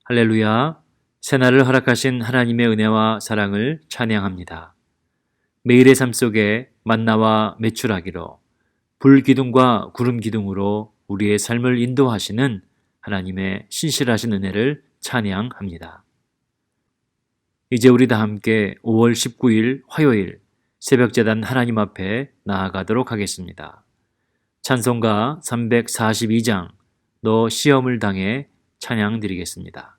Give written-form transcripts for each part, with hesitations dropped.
할렐루야, 새날을 허락하신 하나님의 은혜와 사랑을 찬양합니다. 매일의 삶 속에 만나와 메추라기로 불기둥과 구름기둥으로 우리의 삶을 인도하시는 하나님의 신실하신 은혜를 찬양합니다. 이제 우리 다 함께 5월 19일 화요일 새벽제단 하나님 앞에 나아가도록 하겠습니다. 찬송가 342장 너 시험을 당해 찬양 드리겠습니다.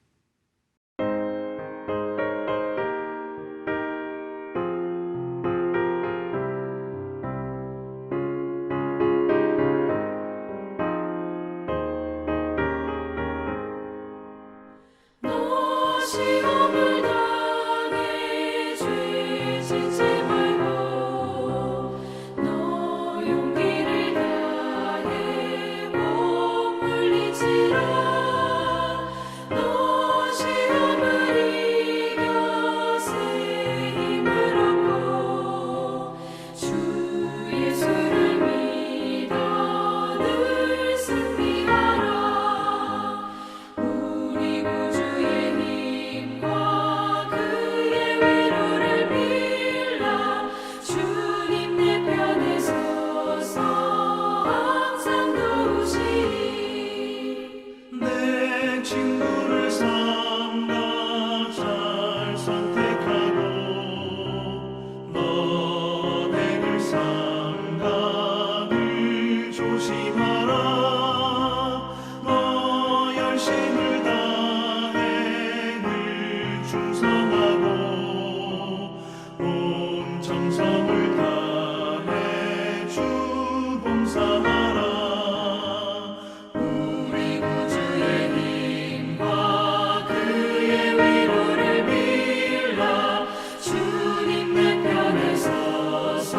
시험을 당해 죄 짓지 말고 너 용기를 다해 못 물리치라. 너 시험을 이겨 새 힘을 얻고 주 예수를 믿어 늘 승리하라. 우리 구주의 힘과 그의 위로를 빌라. 주님 내 편에 서서 항상 도우시리. 내 친구를 삼가 잘 선택하고 너를 삼가 늘 조심하라. 너 열심을 다해 늘 충성하고 온 정성을 다해 주 봉사하라. 우리 구주의 힘과 그의 위로를 빌라. 주님 내 편에 서서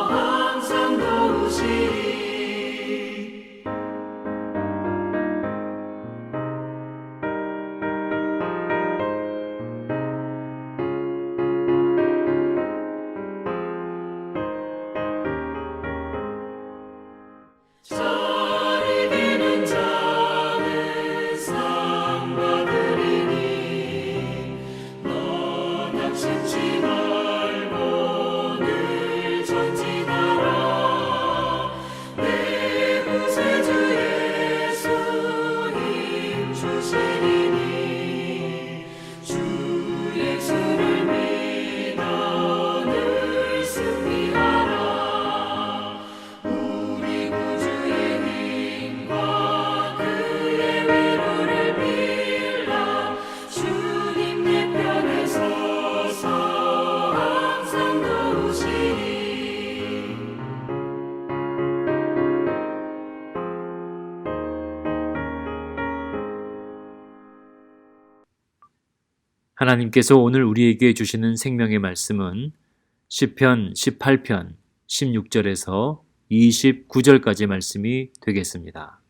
항상 도우시리. 잘 이기는 자는 상 받으리니 너 낙심치 말고 늘 전진하라. 내 구세주 예수 힘 주시리니 주 예수를 믿어 늘 승리하라. 우리 구주의 힘과 그의 위로를 빌라. 주님 내 편에 서서 항상 도우시리. 하나님께서 오늘 우리에게 주시는 생명의 말씀은 시편 18편 16절에서 29절까지 말씀이 되겠습니다.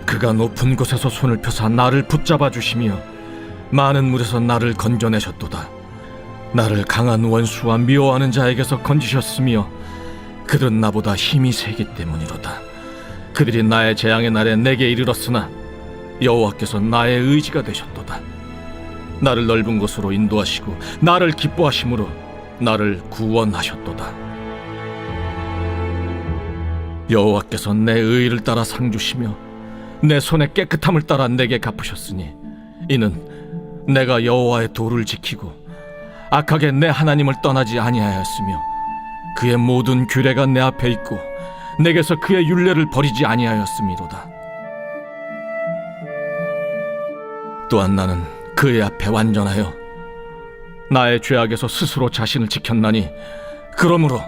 그가 높은 곳에서 손을 펴사 나를 붙잡아 주시며 많은 물에서 나를 건져내셨도다. 나를 강한 원수와 미워하는 자에게서 건지셨으며 그들은 나보다 힘이 세기 때문이로다. 그들이 나의 재앙의 날에 내게 이르렀으나 여호와께서 나의 의지가 되셨도다. 나를 넓은 곳으로 인도하시고 나를 기뻐하심으로 나를 구원하셨도다. 여호와께서 내 의를 따라 상 주시며 내 손의 깨끗함을 따라 내게 갚으셨으니 이는 내가 여호와의 도를 지키고 악하게 내 하나님을 떠나지 아니하였으며 그의 모든 규례가 내 앞에 있고 내게서 그의 율례를 버리지 아니하였음이로다. 또한 나는 그의 앞에 완전하여 나의 죄악에서 스스로 자신을 지켰나니 그러므로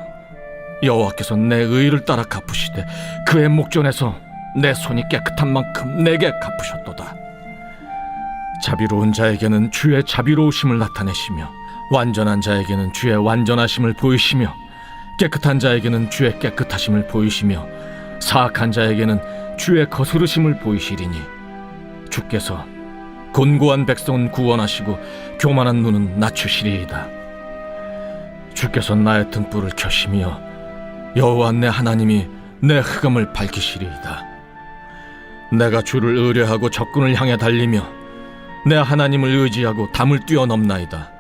여호와께서 내 의를 따라 갚으시되 그의 목전에서 내 손이 깨끗한 만큼 내게 갚으셨도다. 자비로운 자에게는 주의 자비로우심을 나타내시며 완전한 자에게는 주의 완전하심을 보이시며 깨끗한 자에게는 주의 깨끗하심을 보이시며 사악한 자에게는 주의 거스르심을 보이시리니 주께서 곤고한 백성은 구원하시고 교만한 눈은 낮추시리이다. 주께서 나의 등불을 켜시며 여호와 내 하나님이 내 흑암을 밝히시리이다. 내가 주를 의뢰하고 적군을 향해 달리며 내 하나님을 의지하고 담을 뛰어넘나이다.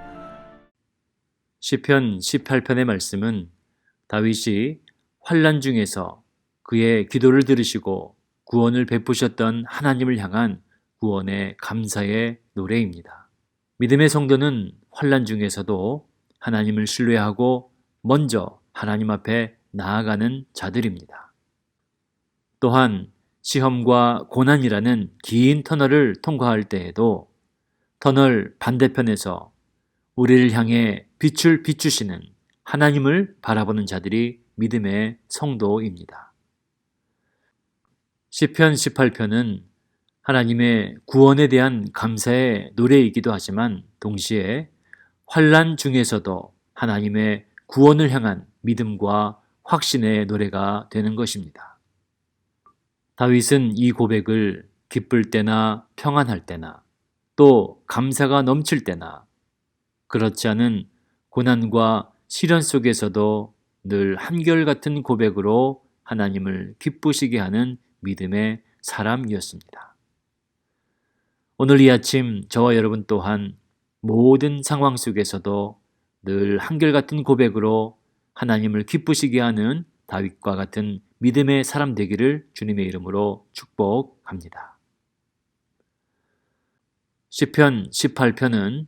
시편 18편의 말씀은 다윗이 환난 중에서 그의 기도를 들으시고 구원을 베푸셨던 하나님을 향한 구원의 감사의 노래입니다. 믿음의 성도는 환난 중에서도 하나님을 신뢰하고 먼저 하나님 앞에 나아가는 자들입니다. 또한 시험과 고난이라는 긴 터널을 통과할 때에도 터널 반대편에서 우리를 향해 빛을 비추시는 하나님을 바라보는 자들이 믿음의 성도입니다. 시편 18편은 하나님의 구원에 대한 감사의 노래이기도 하지만 동시에 환난 중에서도 하나님의 구원을 향한 믿음과 확신의 노래가 되는 것입니다. 다윗은 이 고백을 기쁠 때나 평안할 때나 또 감사가 넘칠 때나 그렇지 않은 고난과 시련 속에서도 늘 한결같은 고백으로 하나님을 기쁘시게 하는 믿음의 사람이었습니다. 오늘 이 아침 저와 여러분 또한 모든 상황 속에서도 늘 한결같은 고백으로 하나님을 기쁘시게 하는 다윗과 같은 믿음의 사람 되기를 주님의 이름으로 축복합니다. 시편 18편은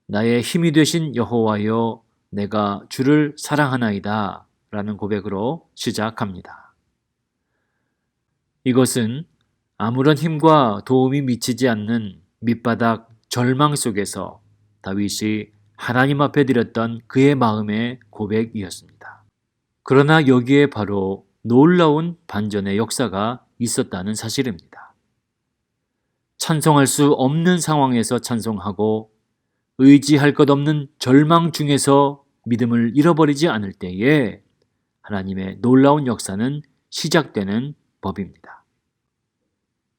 나의 힘이 되신 여호와여 내가 주를 사랑하나이다 라는 고백으로 시작합니다. 이것은 아무런 힘과 도움이 미치지 않는 밑바닥 절망 속에서 다윗이 하나님 앞에 드렸던 그의 마음의 고백이었습니다. 그러나 여기에 바로 놀라운 반전의 역사가 있었다는 사실입니다. 찬송할 수 없는 상황에서 찬송하고 의지할 것 없는 절망 중에서 믿음을 잃어버리지 않을 때에 하나님의 놀라운 역사는 시작되는 법입니다.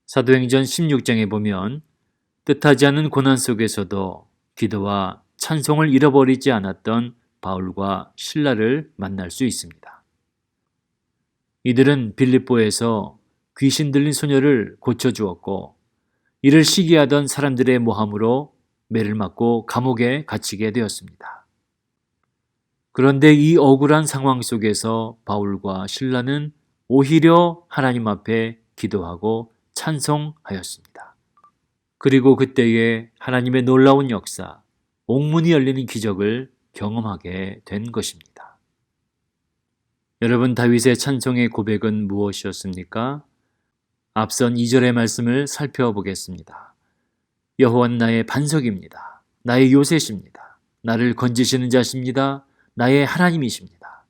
사도행전 16장에 보면 뜻하지 않은 고난 속에서도 기도와 찬송을 잃어버리지 않았던 바울과 실라를 만날 수 있습니다. 이들은 빌립보에서 귀신 들린 소녀를 고쳐주었고 이를 시기하던 사람들의 모함으로 매를 맞고 감옥에 갇히게 되었습니다. 그런데 이 억울한 상황 속에서 바울과 실라는 오히려 하나님 앞에 기도하고 찬송하였습니다. 그리고 그때에 하나님의 놀라운 역사, 옥문이 열리는 기적을 경험하게 된 것입니다. 여러분, 다윗의 찬송의 고백은 무엇이었습니까? 앞선 2절의 말씀을 살펴보겠습니다. 여호와는 나의 반석입니다. 나의 요새십니다. 나를 건지시는 자십니다. 나의 하나님이십니다.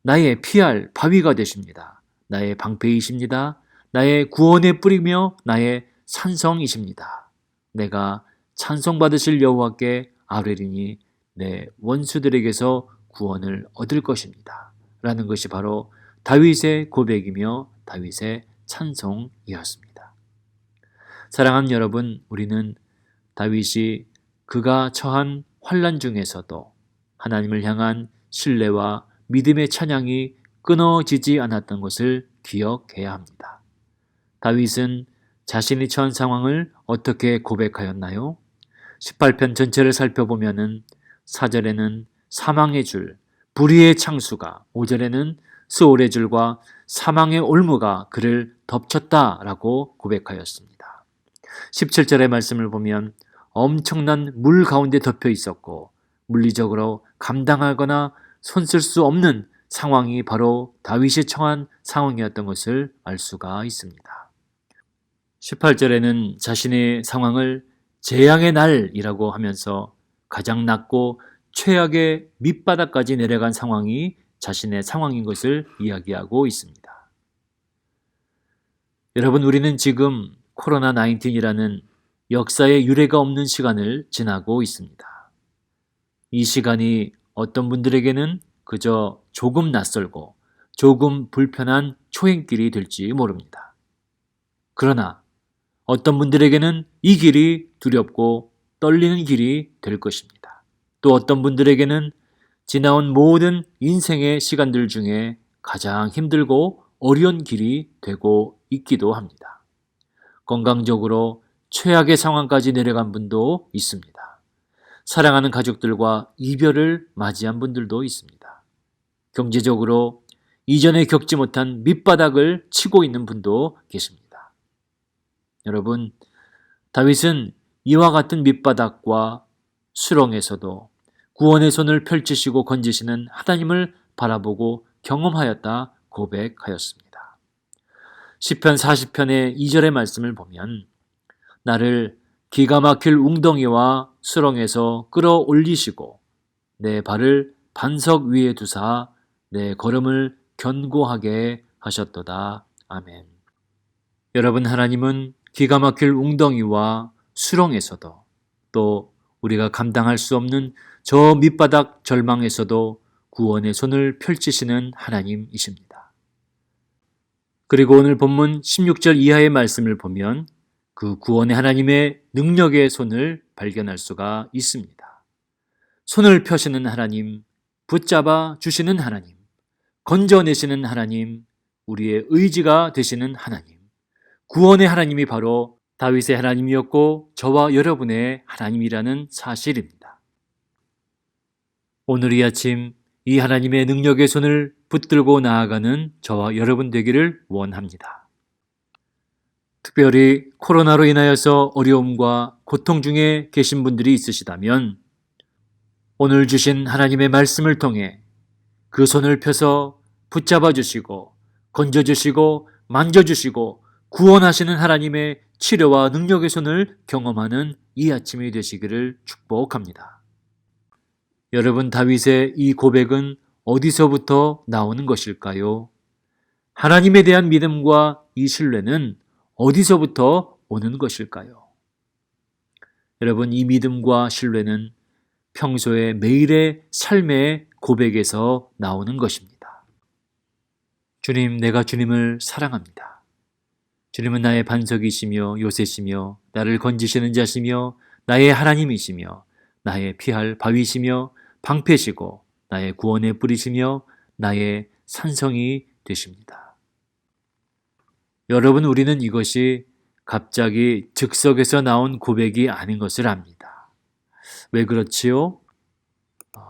나의 피할 바위가 되십니다. 나의 방패이십니다. 나의 구원의 뿌리며 나의 산성이십니다. 내가 찬송받으실 여호와께 아뢰리니 내 원수들에게서 구원을 얻을 것입니다. 라는 것이 바로 다윗의 고백이며 다윗의 찬송이었습니다. 사랑하는 여러분, 우리는 다윗이 그가 처한 환난 중에서도 하나님을 향한 신뢰와 믿음의 찬양이 끊어지지 않았던 것을 기억해야 합니다. 다윗은 자신이 처한 상황을 어떻게 고백하였나요? 18편 전체를 살펴보면은 4절에는 사망의 줄, 불의의 창수가, 5절에는 스올의 줄과 사망의 올무가 그를 덮쳤다라고 고백하였습니다. 17절의 말씀을 보면 엄청난 물 가운데 덮여 있었고 물리적으로 감당하거나 손쓸 수 없는 상황이 바로 다윗이 처한 상황이었던 것을 알 수가 있습니다. 18절에는 자신의 상황을 재앙의 날이라고 하면서 가장 낮고 최악의 밑바닥까지 내려간 상황이 자신의 상황인 것을 이야기하고 있습니다. 여러분, 우리는 지금 코로나19이라는 역사의 유례가 없는 시간을 지나고 있습니다. 이 시간이 어떤 분들에게는 그저 조금 낯설고 조금 불편한 초행길이 될지 모릅니다. 그러나 어떤 분들에게는 이 길이 두렵고 떨리는 길이 될 것입니다. 또 어떤 분들에게는 지나온 모든 인생의 시간들 중에 가장 힘들고 어려운 길이 되고 있기도 합니다. 건강적으로 최악의 상황까지 내려간 분도 있습니다. 사랑하는 가족들과 이별을 맞이한 분들도 있습니다. 경제적으로 이전에 겪지 못한 밑바닥을 치고 있는 분도 계십니다. 여러분, 다윗은 이와 같은 밑바닥과 수렁에서도 구원의 손을 펼치시고 건지시는 하나님을 바라보고 경험하였다 고백하였습니다. 시편 40편의 2절의 말씀을 보면 나를 기가 막힐 웅덩이와 수렁에서 끌어올리시고 내 발을 반석 위에 두사 내 걸음을 견고하게 하셨도다. 아멘. 여러분, 하나님은 기가 막힐 웅덩이와 수렁에서도 또 우리가 감당할 수 없는 저 밑바닥 절망에서도 구원의 손을 펼치시는 하나님이십니다. 그리고 오늘 본문 16절 이하의 말씀을 보면 그 구원의 하나님의 능력의 손을 발견할 수가 있습니다. 손을 펴시는 하나님, 붙잡아 주시는 하나님, 건져내시는 하나님, 우리의 의지가 되시는 하나님, 구원의 하나님이 바로 다윗의 하나님이었고 저와 여러분의 하나님이라는 사실입니다. 오늘 이 아침 이 하나님의 능력의 손을 붙들고 나아가는 저와 여러분 되기를 원합니다. 특별히 코로나로 인하여서 어려움과 고통 중에 계신 분들이 있으시다면 오늘 주신 하나님의 말씀을 통해 그 손을 펴서 붙잡아 주시고 건져주시고 만져주시고 구원하시는 하나님의 치료와 능력의 손을 경험하는 이 아침이 되시기를 축복합니다. 여러분, 다윗의 이 고백은 어디서부터 나오는 것일까요? 하나님에 대한 믿음과 이 신뢰는 어디서부터 오는 것일까요? 여러분, 이 믿음과 신뢰는 평소에 매일의 삶의 고백에서 나오는 것입니다. 주님, 내가 주님을 사랑합니다. 주님은 나의 반석이시며 요새시며 나를 건지시는 자시며 나의 하나님이시며 나의 피할 바위시며 방패시고 나의 구원의 뿌리시며 나의 산성이 되십니다. 여러분, 우리는 이것이 갑자기 즉석에서 나온 고백이 아닌 것을 압니다. 왜 그렇지요?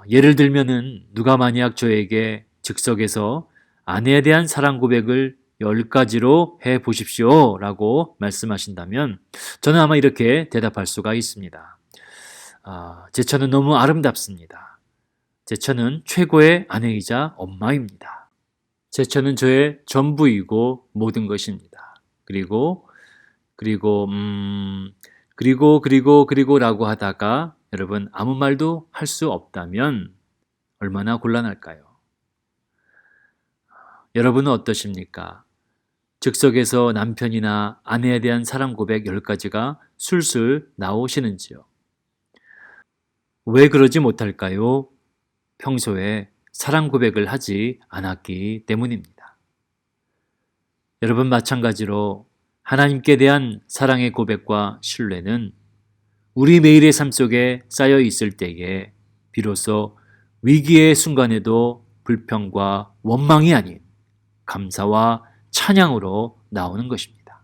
예를 들면은 누가 만약 저에게 즉석에서 아내에 대한 사랑 고백을 10가지로 해 보십시오 라고 말씀하신다면 저는 아마 이렇게 대답할 수가 있습니다. 제 처는 너무 아름답습니다. 제 처는 최고의 아내이자 엄마입니다. 제 처는 저의 전부이고 모든 것입니다. 그리고 라고 하다가 여러분 아무 말도 할 수 없다면 얼마나 곤란할까요? 여러분은 어떠십니까? 즉석에서 남편이나 아내에 대한 사랑 고백 10가지가 술술 나오시는지요? 왜 그러지 못할까요? 평소에 사랑 고백을 하지 않았기 때문입니다. 여러분, 마찬가지로 하나님께 대한 사랑의 고백과 신뢰는 우리 매일의 삶 속에 쌓여 있을 때에 비로소 위기의 순간에도 불평과 원망이 아닌 감사와 찬양으로 나오는 것입니다.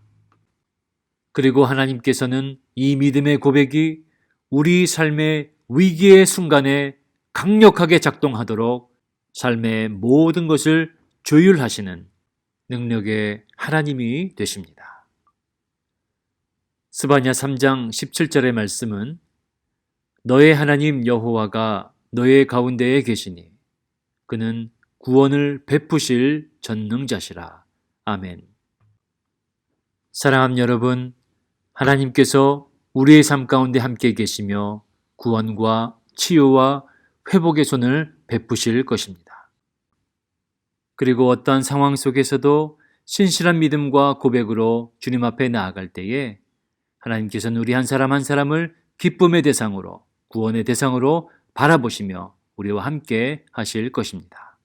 그리고 하나님께서는 이 믿음의 고백이 우리 삶의 위기의 순간에 강력하게 작동하도록 삶의 모든 것을 조율하시는 능력의 하나님이 되십니다. 스바냐 3장 17절의 말씀은 너의 하나님 여호와가 너의 가운데에 계시니 그는 구원을 베푸실 전능자시라. 아멘. 사랑하는 여러분, 하나님께서 우리의 삶 가운데 함께 계시며 구원과 치유와 회복의 손을 베푸실 것입니다. 그리고 어떠한 상황 속에서도 신실한 믿음과 고백으로 주님 앞에 나아갈 때에 하나님께서는 우리 한 사람 한 사람을 기쁨의 대상으로, 구원의 대상으로 바라보시며 우리와 함께 하실 것입니다.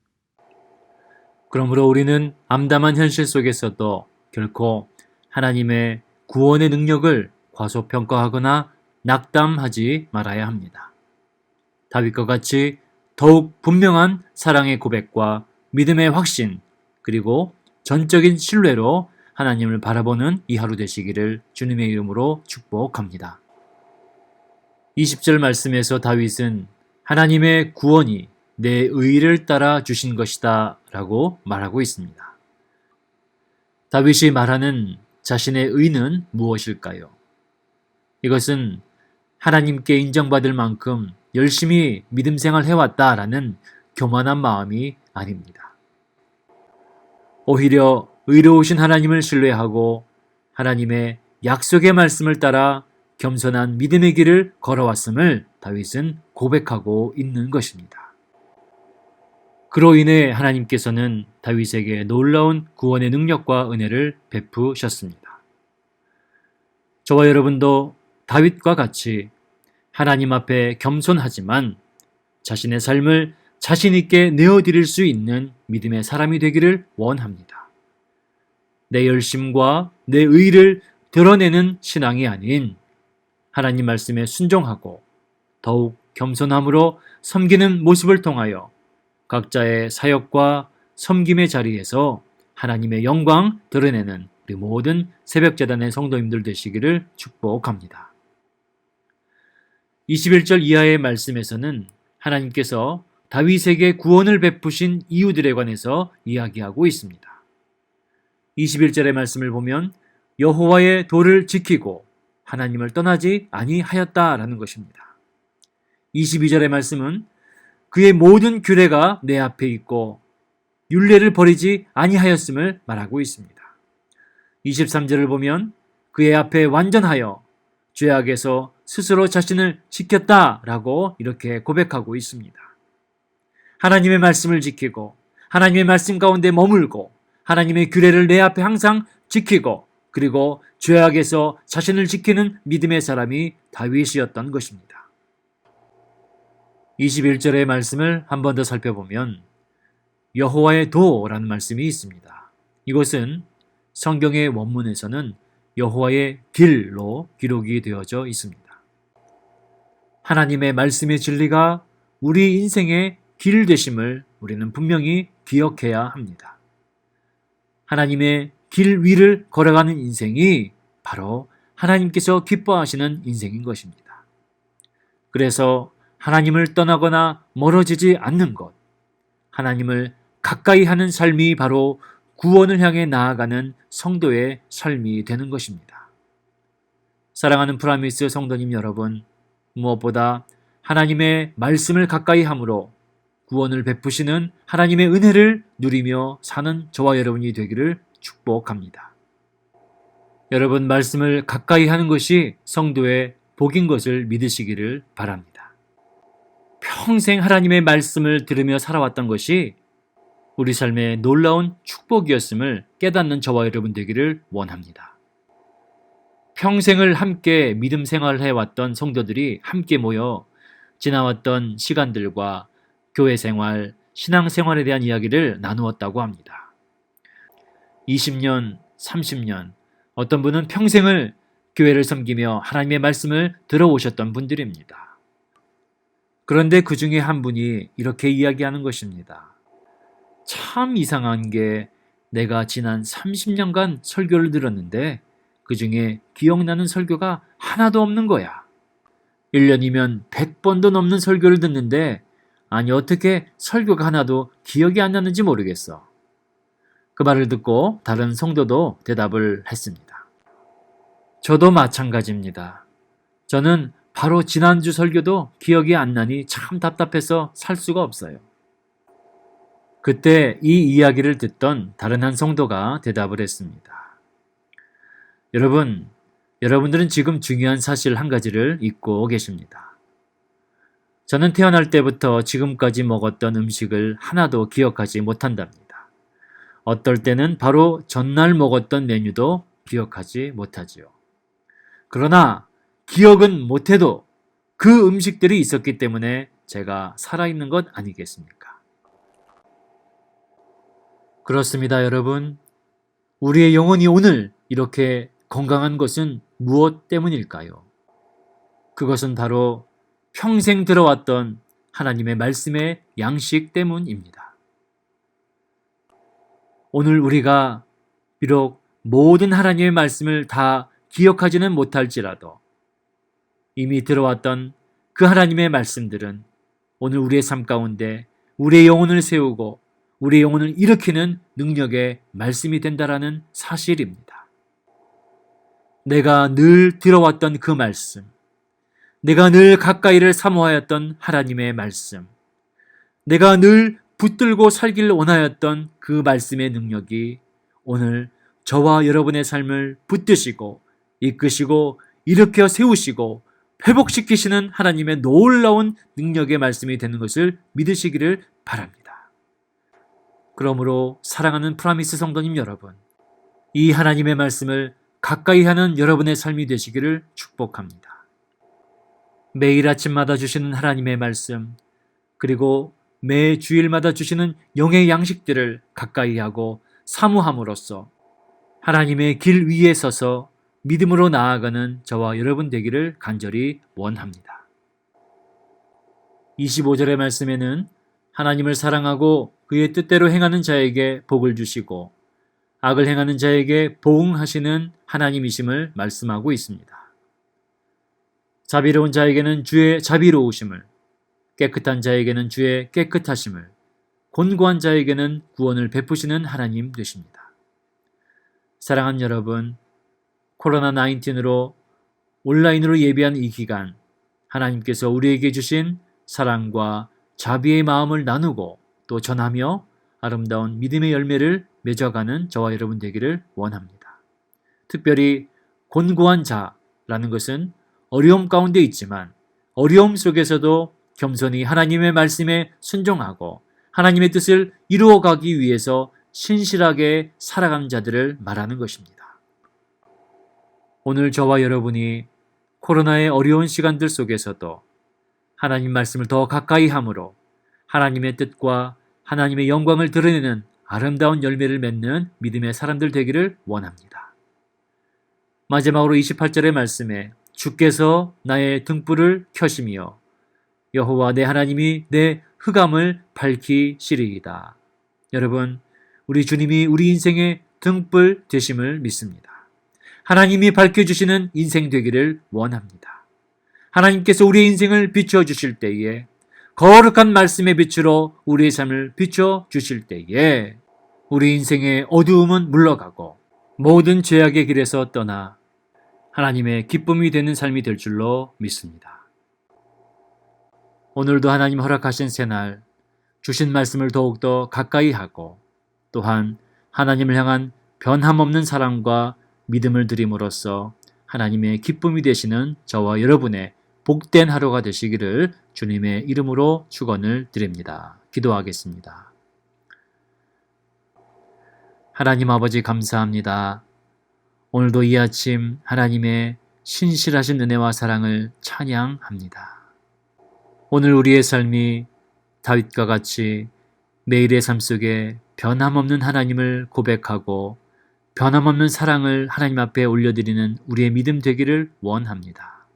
그러므로 우리는 암담한 현실 속에서도 결코 하나님의 구원의 능력을 과소평가하거나 낙담하지 말아야 합니다. 다윗과 같이 더욱 분명한 사랑의 고백과 믿음의 확신, 그리고 전적인 신뢰로 하나님을 바라보는 이 하루 되시기를 주님의 이름으로 축복합니다. 20절 말씀에서 다윗은 하나님의 구원이 내 의를 따라 주신 것이다 라고 말하고 있습니다. 다윗이 말하는 자신의 의는 무엇일까요? 이것은 하나님께 인정받을 만큼 열심히 믿음 생활 해왔다라는 교만한 마음이 아닙니다. 오히려 의로우신 하나님을 신뢰하고 하나님의 약속의 말씀을 따라 겸손한 믿음의 길을 걸어왔음을 다윗은 고백하고 있는 것입니다. 그로 인해 하나님께서는 다윗에게 놀라운 구원의 능력과 은혜를 베푸셨습니다. 저와 여러분도 다윗과 같이 하나님 앞에 겸손하지만 자신의 삶을 자신 있게 내어드릴 수 있는 믿음의 사람이 되기를 원합니다. 내 열심과 내 의를 드러내는 신앙이 아닌 하나님 말씀에 순종하고 더욱 겸손함으로 섬기는 모습을 통하여 각자의 사역과 섬김의 자리에서 하나님의 영광 드러내는 우리 모든 새벽재단의 성도님들 되시기를 축복합니다. 21절 이하의 말씀에서는 하나님께서 다윗에게 구원을 베푸신 이유들에 관해서 이야기하고 있습니다. 21절의 말씀을 보면 여호와의 도를 지키고 하나님을 떠나지 아니하였다라는 것입니다. 22절의 말씀은 그의 모든 규례가 내 앞에 있고 율례를 버리지 아니하였음을 말하고 있습니다. 23절을 보면 그의 앞에 완전하여 죄악에서 스스로 자신을 지켰다라고 이렇게 고백하고 있습니다. 하나님의 말씀을 지키고 하나님의 말씀 가운데 머물고 하나님의 규례를 내 앞에 항상 지키고 그리고 죄악에서 자신을 지키는 믿음의 사람이 다윗이었던 것입니다. 21절의 말씀을 한 번 더 살펴보면 여호와의 도라는 말씀이 있습니다. 이것은 성경의 원문에서는 여호와의 길로 기록이 되어져 있습니다. 하나님의 말씀의 진리가 우리 인생의 길 되심을 우리는 분명히 기억해야 합니다. 하나님의 길 위를 걸어가는 인생이 바로 하나님께서 기뻐하시는 인생인 것입니다. 그래서 하나님을 떠나거나 멀어지지 않는 것, 하나님을 가까이 하는 삶이 바로 구원을 향해 나아가는 성도의 삶이 되는 것입니다. 사랑하는 프라미스 성도님 여러분, 무엇보다 하나님의 말씀을 가까이 함으로 구원을 베푸시는 하나님의 은혜를 누리며 사는 저와 여러분이 되기를 축복합니다. 여러분, 말씀을 가까이 하는 것이 성도의 복인 것을 믿으시기를 바랍니다. 평생 하나님의 말씀을 들으며 살아왔던 것이 우리 삶의 놀라운 축복이었음을 깨닫는 저와 여러분 되기를 원합니다. 평생을 함께 믿음 생활을 해왔던 성도들이 함께 모여 지나왔던 시간들과 교회 생활, 신앙 생활에 대한 이야기를 나누었다고 합니다. 20년, 30년, 어떤 분은 평생을 교회를 섬기며 하나님의 말씀을 들어오셨던 분들입니다. 그런데 그 중에 한 분이 이렇게 이야기하는 것입니다. 참 이상한 게 내가 지난 30년간 설교를 들었는데 그 중에 기억나는 설교가 하나도 없는 거야. 1년이면 100번도 넘는 설교를 듣는데 아니 어떻게 설교가 하나도 기억이 안 나는지 모르겠어. 그 말을 듣고 다른 성도도 대답을 했습니다. 저도 마찬가지입니다. 저는 바로 지난주 설교도 기억이 안 나니 참 답답해서 살 수가 없어요. 그때 이 이야기를 듣던 다른 한 성도가 대답을 했습니다. 여러분들은 지금 중요한 사실 한 가지를 잊고 계십니다. 저는 태어날 때부터 지금까지 먹었던 음식을 하나도 기억하지 못한답니다. 어떨 때는 바로 전날 먹었던 메뉴도 기억하지 못하지요. 그러나 기억은 못해도 그 음식들이 있었기 때문에 제가 살아있는 것 아니겠습니까? 그렇습니다, 여러분. 우리의 영혼이 오늘 이렇게 건강한 것은 무엇 때문일까요? 그것은 바로 평생 들어왔던 하나님의 말씀의 양식 때문입니다. 오늘 우리가 비록 모든 하나님의 말씀을 다 기억하지는 못할지라도 이미 들어왔던 그 하나님의 말씀들은 오늘 우리의 삶 가운데 우리의 영혼을 세우고 우리의 영혼을 일으키는 능력의 말씀이 된다라는 사실입니다. 내가 늘 들어왔던 그 말씀, 내가 늘 가까이를 사모하였던 하나님의 말씀, 내가 늘 붙들고 살기를 원하였던 그 말씀의 능력이 오늘 저와 여러분의 삶을 붙드시고 이끄시고 일으켜 세우시고 회복시키시는 하나님의 놀라운 능력의 말씀이 되는 것을 믿으시기를 바랍니다. 그러므로 사랑하는 프라미스 성도님 여러분, 이 하나님의 말씀을 가까이 하는 여러분의 삶이 되시기를 축복합니다. 매일 아침마다 주시는 하나님의 말씀, 그리고 매 주일마다 주시는 영의 양식들을 가까이 하고 사모함으로써 하나님의 길 위에 서서 믿음으로 나아가는 저와 여러분 되기를 간절히 원합니다. 25절의 말씀에는 하나님을 사랑하고 그의 뜻대로 행하는 자에게 복을 주시고 악을 행하는 자에게 보응하시는 하나님이심을 말씀하고 있습니다. 자비로운 자에게는 주의 자비로우심을, 깨끗한 자에게는 주의 깨끗하심을, 곤고한 자에게는 구원을 베푸시는 하나님 되십니다. 사랑하는 여러분, 코로나19으로 온라인으로 예배한 이 기간, 하나님께서 우리에게 주신 사랑과 자비의 마음을 나누고 또 전하며 아름다운 믿음의 열매를 맺어가는 저와 여러분 되기를 원합니다. 특별히 곤고한 자라는 것은 어려움 가운데 있지만 어려움 속에서도 겸손히 하나님의 말씀에 순종하고 하나님의 뜻을 이루어가기 위해서 신실하게 살아가는 자들을 말하는 것입니다. 오늘 저와 여러분이 코로나의 어려운 시간들 속에서도 하나님 말씀을 더 가까이 함으로 하나님의 뜻과 하나님의 영광을 드러내는 아름다운 열매를 맺는 믿음의 사람들 되기를 원합니다. 마지막으로 28절의 말씀에 주께서 나의 등불을 켜시며 여호와 내 하나님이 내 흑암을 밝히시리이다. 여러분, 우리 주님이 우리 인생의 등불 되심을 믿습니다. 하나님이 밝혀주시는 인생 되기를 원합니다. 하나님께서 우리의 인생을 비춰주실 때에 거룩한 말씀의 빛으로 우리의 삶을 비춰주실 때에 우리 인생의 어두움은 물러가고 모든 죄악의 길에서 떠나 하나님의 기쁨이 되는 삶이 될 줄로 믿습니다. 오늘도 하나님 허락하신 새날 주신 말씀을 더욱더 가까이 하고 또한 하나님을 향한 변함없는 사랑과 믿음을 드림으로써 하나님의 기쁨이 되시는 저와 여러분의 복된 하루가 되시기를 주님의 이름으로 축원을 드립니다. 기도하겠습니다. 하나님 아버지 감사합니다. 오늘도 이 아침 하나님의 신실하신 은혜와 사랑을 찬양합니다. 오늘 우리의 삶이 다윗과 같이 매일의 삶 속에 변함없는 하나님을 고백하고 변함없는 사랑을 하나님 앞에 올려드리는 우리의 믿음 되기를 원합니다.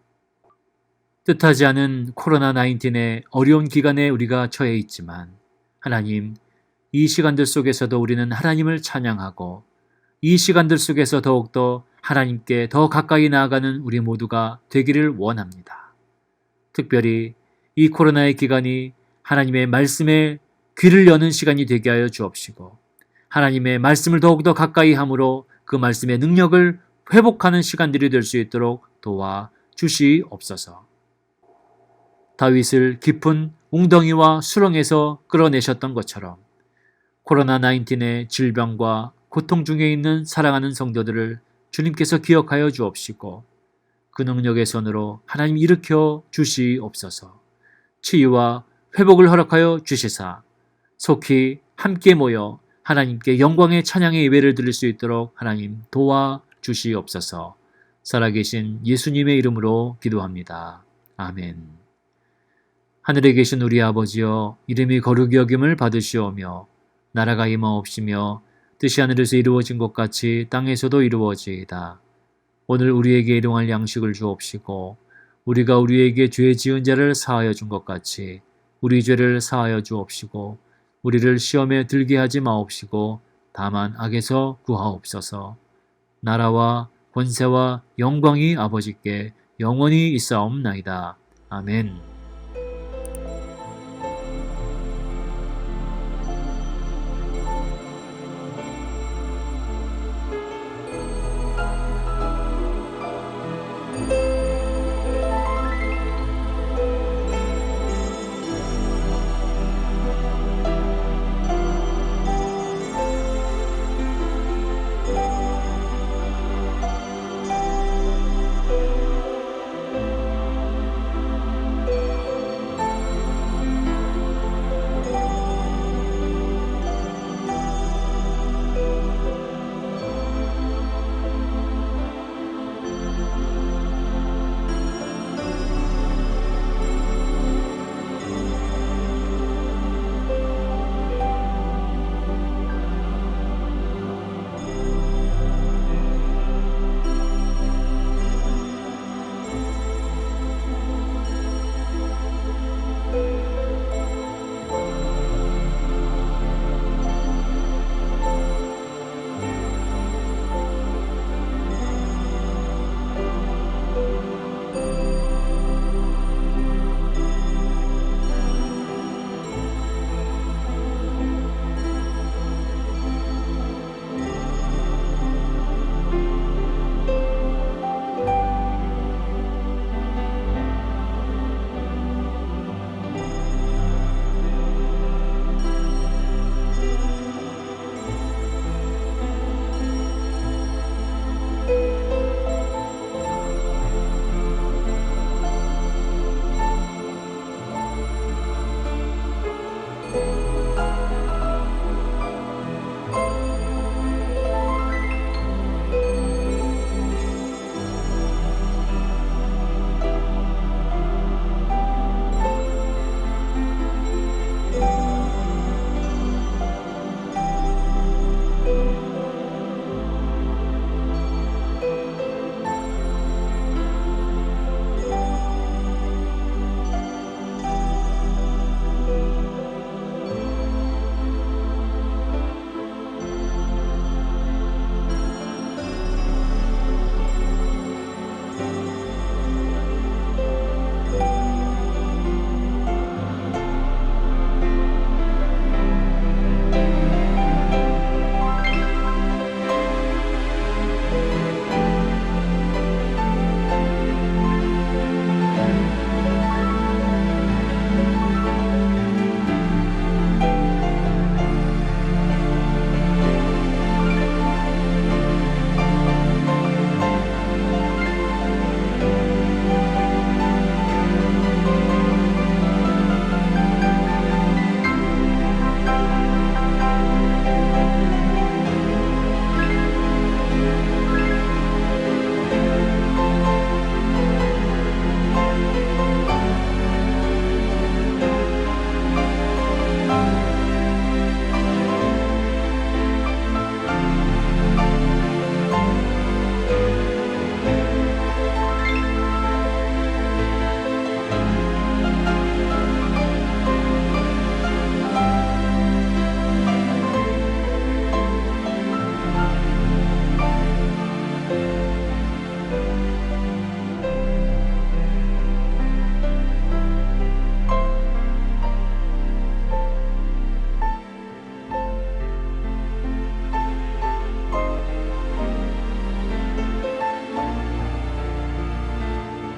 뜻하지 않은 코로나19의 어려운 기간에 우리가 처해 있지만 하나님, 이 시간들 속에서도 우리는 하나님을 찬양하고 이 시간들 속에서 더욱더 하나님께 더 가까이 나아가는 우리 모두가 되기를 원합니다. 특별히 이 코로나의 기간이 하나님의 말씀에 귀를 여는 시간이 되게 하여 주옵시고 하나님의 말씀을 더욱더 가까이 함으로 그 말씀의 능력을 회복하는 시간들이 될 수 있도록 도와 주시옵소서. 다윗을 깊은 웅덩이와 수렁에서 끌어내셨던 것처럼 코로나19의 질병과 고통 중에 있는 사랑하는 성도들을 주님께서 기억하여 주옵시고 그 능력의 손으로 하나님 일으켜 주시옵소서. 치유와 회복을 허락하여 주시사 속히 함께 모여 하나님께 영광의 찬양의 예배를 드릴 수 있도록 하나님 도와주시옵소서. 살아계신 예수님의 이름으로 기도합니다. 아멘. 하늘에 계신 우리 아버지여, 이름이 거룩히 여김을 받으시오며 나라가 임하옵시며 뜻이 하늘에서 이루어진 것 같이 땅에서도 이루어지이다. 오늘 우리에게 일용할 양식을 주옵시고 우리가 우리에게 죄 지은 자를 사하여 준 것 같이 우리 죄를 사하여 주옵시고 우리를 시험에 들게 하지 마옵시고 다만 악에서 구하옵소서. 나라와 권세와 영광이 아버지께 영원히 있사옵나이다. 아멘.